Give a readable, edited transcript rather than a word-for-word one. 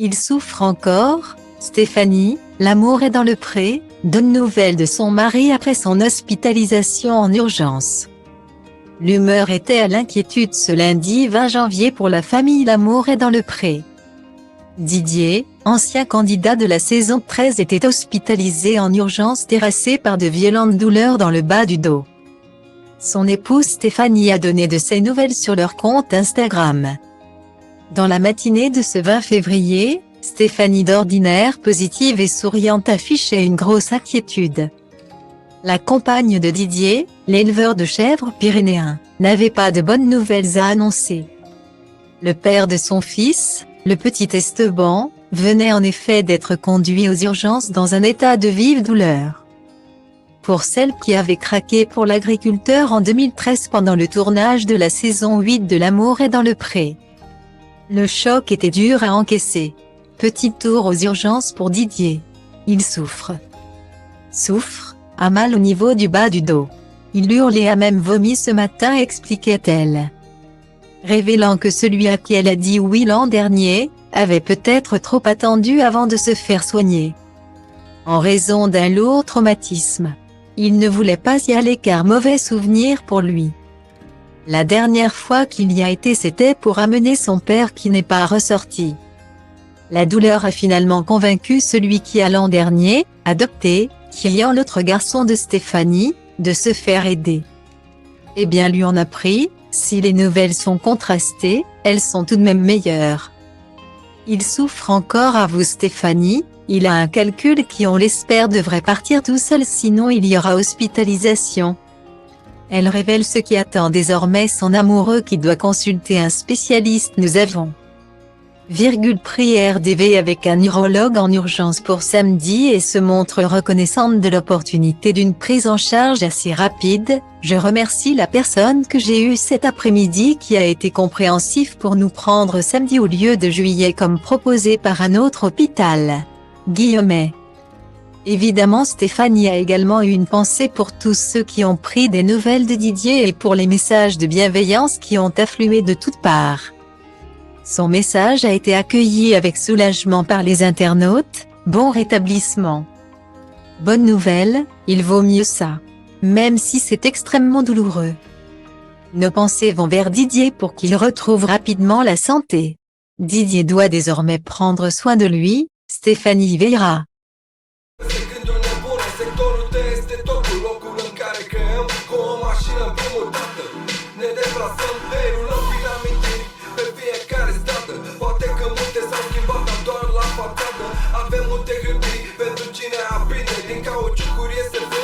Il souffre encore. Stéphanie, l'amour est dans le pré, donne nouvelle de son mari après son hospitalisation en urgence. L'humeur était à l'inquiétude ce lundi 20 janvier pour la famille L'amour est dans le pré. Didier, ancien candidat de la saison 13, était hospitalisé en urgence terrassé par de violentes douleurs dans le bas du dos. Son épouse Stéphanie a donné de ses nouvelles sur leur compte Instagram. Dans la matinée de ce 20 février, Stéphanie, d'ordinaire positive et souriante, affichait une grosse inquiétude. La compagne de Didier, l'éleveur de chèvres pyrénéen, n'avait pas de bonnes nouvelles à annoncer. Le père de son fils, le petit Esteban, venait en effet d'être conduit aux urgences dans un état de vive douleur. Pour celle qui avait craqué pour l'agriculteur en 2013 pendant le tournage de la saison 8 de L'amour est dans le pré, le choc était dur à encaisser. Petit tour aux urgences pour Didier. Il souffre, a mal au niveau du bas du dos. Il hurle et a même vomi ce matin, expliquait-elle. Révélant que celui à qui elle a dit oui l'an dernier, avait peut-être trop attendu avant de se faire soigner. En raison d'un lourd traumatisme. Il ne voulait pas y aller car mauvais souvenir pour lui. La dernière fois qu'il y a été, c'était pour amener son père qui n'est pas ressorti. La douleur a finalement convaincu celui qui a l'an dernier adopté, Kylian, l'autre garçon de Stéphanie, de se faire aider. Eh bien, lui en a pris. Si les nouvelles sont contrastées, elles sont tout de même meilleures. Il souffre encore, avoue Stéphanie. Il a un calcul qui, on l'espère, devrait partir tout seul, sinon il y aura hospitalisation. Elle révèle ce qui attend désormais son amoureux qui doit consulter un spécialiste. Nous avons pris RDV avec un urologue en urgence pour samedi et se montre reconnaissante de l'opportunité d'une prise en charge assez rapide. Je remercie la personne que j'ai eue cet après-midi qui a été compréhensif pour nous prendre samedi au lieu de juillet comme proposé par un autre hôpital. Guillemets. Évidemment, Stéphanie a également eu une pensée pour tous ceux qui ont pris des nouvelles de Didier et pour les messages de bienveillance qui ont afflué de toutes parts. Son message a été accueilli avec soulagement par les internautes. Bon rétablissement. Bonne nouvelle, il vaut mieux ça. Même si c'est extrêmement douloureux. Nos pensées vont vers Didier pour qu'il retrouve rapidement la santé. Didier doit désormais prendre soin de lui. Stéphanie veillera. Avem multe hârtii pentru cine aprinde din cauciucuri iese